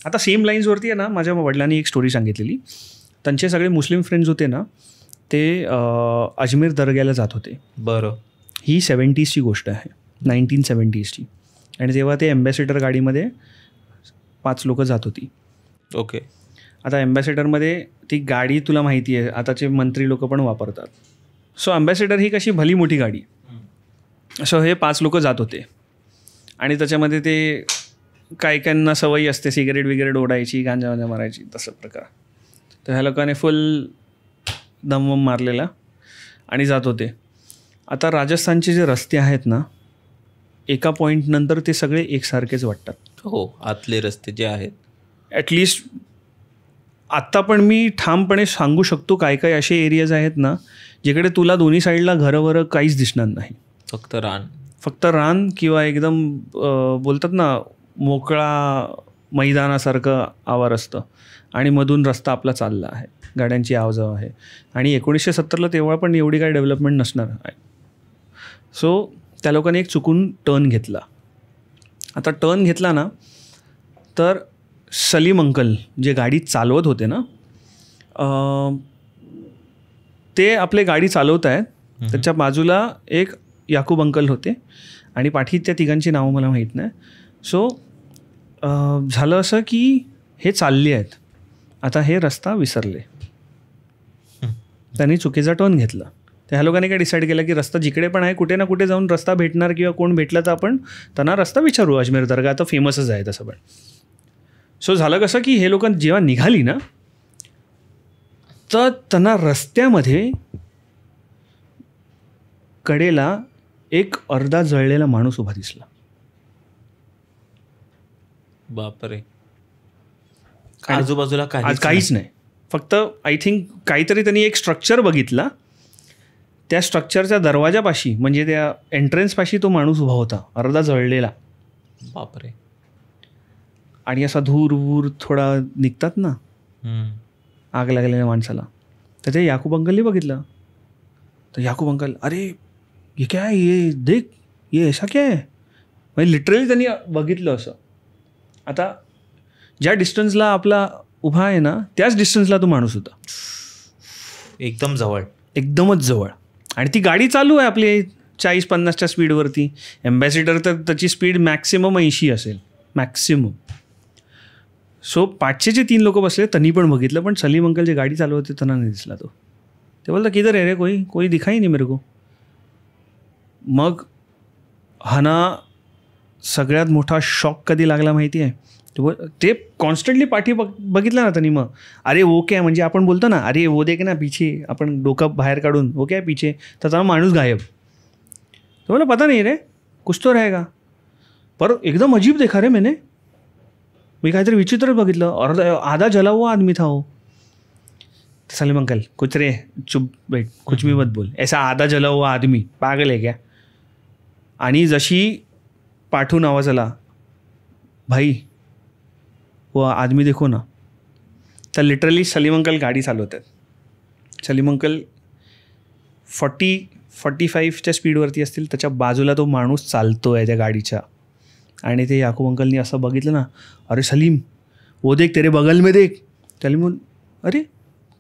आता सेम लाईन्सवरती आहे ना, माझ्या वडिलांनी एक स्टोरी सांगितलेली. त्यांचे सगळे मुस्लिम फ्रेंड्स होते ना, ते अजमेर दर्ग्याला जात होते. बरं. ही 70sची गोष्ट आहे, 1970sची. आणि तेव्हा ते ॲम्बॅसेडर गाडीमध्ये 5 लोकं जात होती. ओके. आता ॲम्बॅसेडरमध्ये ती गाडी तुला माहिती आहे, आताचे मंत्री लोक पण वापरतात. सो ॲम्बॅसेडर ही कशी भली मोठी गाडी. सो हे 5 लोकं जात होते आणि त्याच्यामध्ये ते काही काहींना सवयी असते सिगारेट वगैरे ओढायची, गांजा वांजा मारायची, तसं प्रकार. तर ह्या लोकांनी फुल दमवम मारलेला आणि जात होते. आता राजस्थानचे जे रस्ते आहेत ना, एका पॉईंटनंतर ते सगळे एकसारखेच वाटतात. हो, आतले रस्ते जे आहेत ॲटलिस्ट आत्ता पण मी ठामपणे सांगू शकतो काय काय असे एरियाज आहेत ना जिकडे तुला दोन्ही साईडला घरं काहीच दिसणार नाही. फक्त रान किंवा एकदम बोलतात ना मोकळा मैदानासारखं आवार असतं आणि मधून रस्ता आपला चालला आहे, गाड्यांची आवजाव आहे. आणि 1970ला तेव्हा पण एवढी काही डेव्हलपमेंट नसणार आहे. सो त्या लोकांनी एक चुकून टर्न घेतला. आता टर्न घेतला ना, तर सलीम अंकल जे गाडी चालवत होते ना, ते आपले गाडी चालवत आहेत. त्याच्या बाजूला एक याकूब अंकल होते आणि पाठी त्या तिघांची नावं मला माहीत नाही. सो झालं असं की हे चालले आहेत, आता हे रस्ता विसरले, त्यांनी चुकीचा टर्न घेतला. तर ह्या लोकांनी काय डिसाईड केलं की रस्ता जिकडे पण आहे कुठे ना कुठे जाऊन रस्ता भेटणार किंवा कोण भेटला तर आपण त्यांना रस्ता विचारू. अजमेर दर्गा तर फेमसच आहे तसं पण. सो झालं कसं की हे लोक जेव्हा निघाली ना, तर त्यांना रस्त्यामध्ये कडेला एक अर्धा जळलेला माणूस उभा दिसला. बापरे. आजूबाजूला काहीच नाही, फक्त आय थिंक काहीतरी त्यांनी एक स्ट्रक्चर बघितला. त्या स्ट्रक्चरच्या दरवाजापाशी म्हणजे त्या एंट्रन्सपाशी तो माणूस उभा होता, अर्धा जळलेला. बापरे. आणि असा धूर वूर थोडा निघतात ना आग लागलेल्या माणसाला. तर ते याकूब अंकलने बघितलं. तर याकूब अंकल, अरे ये क्या है, ये देख, ये ऐसा क्या है. म्हणजे लिटरली त्यांनी बघितलं असं. आता ज्या डिस्टन्सला आपला उभा आहे ना, त्याच डिस्टन्सला तो माणूस होता, एकदम जवळ, एकदमच जवळ. आणि ती गाडी चालू आहे आपली 40-50च्या स्पीडवरती. ॲम्बॅसेडर तर त्याची स्पीड मॅक्सिमम 80 असेल, मॅक्सिमम. सो 500 जे 3 लोक बसले त्यांनी पण बघितलं, पण सलीम अंकल जे गाडी चालू होते त्यांना नाही दिसला तो. ते बोलता किधर आहे रे, कोई दिखाई नाही मेरे को. मग हाना सगळ्यात मोठा शॉक कधी लागला माहिती आहे, ते कॉन्स्टंटली पाठी बघितलं ना त्यांनी. मग अरे वो क्या, म्हणजे आपण बोलतो ना अरे वो देख ना पीछे, आपण डोकं बाहेर काढून वो क्या पीछे, तर त्याला माणूस गायब. तो बोला पता नहीं रे, कुछ तो रहेगा, पर एकदम अजीब देखा रे मैंने. मी काहीतरी विचित्र बघितलं, आधा जला हुआ आदमी था वो. सलीम अंकल, कुछ रे, चुप बैठ, कुछ भी मत बोल, ऐसा आधा जला हुआ आदमी, पागल है क्या. आणि जशी पाठून आवाज आला, भाई वो आदमी देखो ना, तर लिटरली सलीम अंकल गाडी चालवत आहेत. सलीम अंकल 40-45च्या स्पीडवरती असतील, त्याच्या बाजूला तो माणूस चालतो आहे त्या गाडीच्या. आणि ते याकूब अंकलनी असं बघितलं ना, अरे सलीम वो देख, तेरे बगल में देख. सलीम बोल, अरे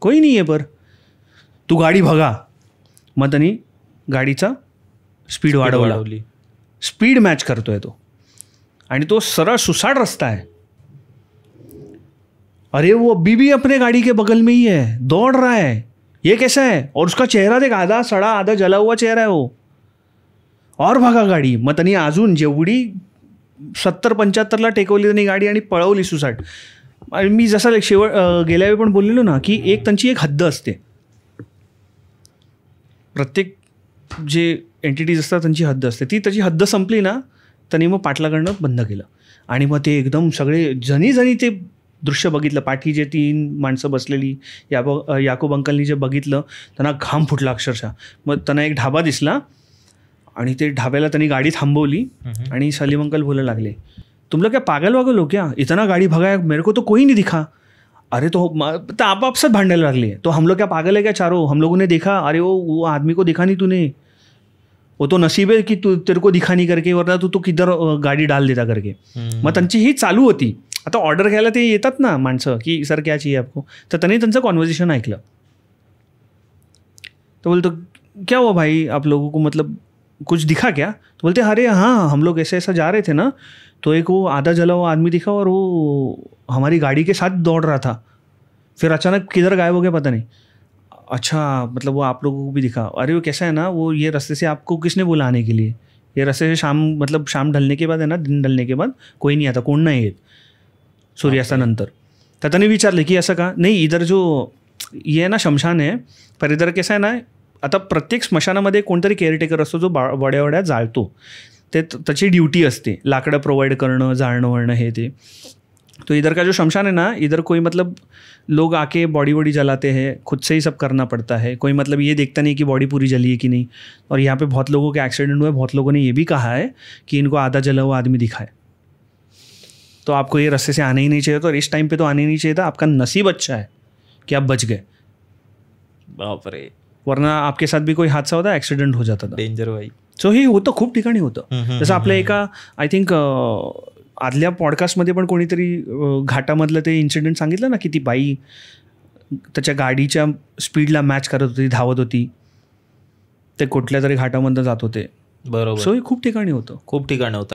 कोई नहीं आहे पर, तू गाडी भगा. मग त्यांनी गाडीचा स्पीड वाढवली. स्पीड मॅच करतोय तो, आणि तो सरळ सुसाट रस्ता आहे. अरे वो अभी भी अपने गाड़ी के बगल में ही है, दौड़ रहा है, ये कैसा है. और उसका चेहरा देख, आधा सड़ा आधा जला हुआ चेहरा है वो. और भागा गाडी. मग त्यांनी अजून जेवढी 70-75ला टेकवली त्यांनी गाडी आणि पळवली सुसाट. मी जसा गेल्या वेळी पण बोललेलो ना की एक त्यांची एक हद्द असते, प्रत्येक जे एंटिटीज असतात त्यांची हद्द असते. ती त्याची हद्द संपली ना, त्यांनी मग पाठला करणं बंद केलं. आणि मग ते एकदम सगळे जणी ते दृश्य बघितलं. पाठी जे 3 माणसं बसलेली, याकूब अंकलनी जे बघितलं त्यांना घाम फुटला अक्षरशः. मग त्यांना एक ढाबा दिसला आणि ते ढाब्याला त्यांनी गाडी थांबवली. आणि सलीम अंकल बोलायला लागले, तुम लोग क्या पागल वागल हो क्या, इतना गाड़ी भगाया, मेरे को तो कोई नहीं दिखा. अरे तो आपसात भांडायला लागले. तो हम लोग क्या पागल है क्या चारों, हम लोगों ने देखा, अरे वो आदमी को दिखा नहीं तूने, वो तो नसीब है कि तू तेरे को दिखा नहीं करके, वरना तू तो किधर गाडी डाल देता करके. मग त्यांची ही चालू होती. आता ऑर्डर घ्यायला ते येतात ना माणसं की सर क्या चाहिए आपको, तर त्यांनी त्यांचं कॉन्व्हर्सेशन ऐकलं. तो बोलतो क्या हुआ भाई आप लोगों को, मतलब कुछ दिखा क्या? तो बोलते अरे हाँ हम लोग ऐसे ऐसा जा रहे थे ना, तो एक वो आधा जला हुआ आदमी दिखा और वो हमारी गाड़ी के साथ दौड़ रहा था, फिर अचानक किधर गायब हो गया पता नहीं. अच्छा, मतलब वो आप लोगों को भी दिखा? अरे वो कैसा है ना, वो ये रास्ते से आपको किसने बोला आने के लिए, ये रास्ते से शाम ढलने के बाद आहे ना, दिन ढलने के बाद कोई नहीं आता, कोण नाही येत सूर्यास्तानंतर. तर त्याने विचारलं की असं का? नाही, इधर जो ये आहे ना शमशान आहे, पर इधर कसं आहे ना, आता प्रत्येक स्मशानामध्ये कोणतरी केअरटेकर असतो जो वड्या जाळतो, ते त्याची ड्युटी असते, लाकडं प्रोव्हाइड करणं, जाळणं वळणं हे ते. तो इधर का जो शमशान है ना, इधर कोई मतलब लोग आके बॉडी वॉडी जलाते हैं, खुद से ही सब करना पड़ता है, कोई मतलब ये देखता नहीं कि बॉडी पूरी जली है कि नहीं. और यहाँ पे बहुत लोगों के एक्सीडेंट हुए, बहुत लोगों ने ये भी कहा है कि इनको आधा जला हुआ आदमी दिखा है, तो आपको ये रास्ते से आने ही नहीं चाहिए था, और इस टाइम पे तो आने ही नहीं चाहिए था. आपका नसीब अच्छा है कि आप बच गए, बाप रे, वरना आपके साथ भी कोई हादसा होता, ॲक्सिडेंट हो जाता था. डेंजर भाई. सो हे होतं, खूप ठिकाणी होतं. जसं आपल्या एका आय थिंक आदल्या पॉडकास्टमध्ये पण कोणीतरी घाटामधलं ते इन्सिडेंट सांगितलं ना, की ती बाई त्याच्या गाडीच्या स्पीडला मॅच करत होती, धावत होती, ते कुठल्या तरी घाटामधनं जात होते. बरोबर. सो हे खूप ठिकाणी होतं. खूप ठिकाणी होतं.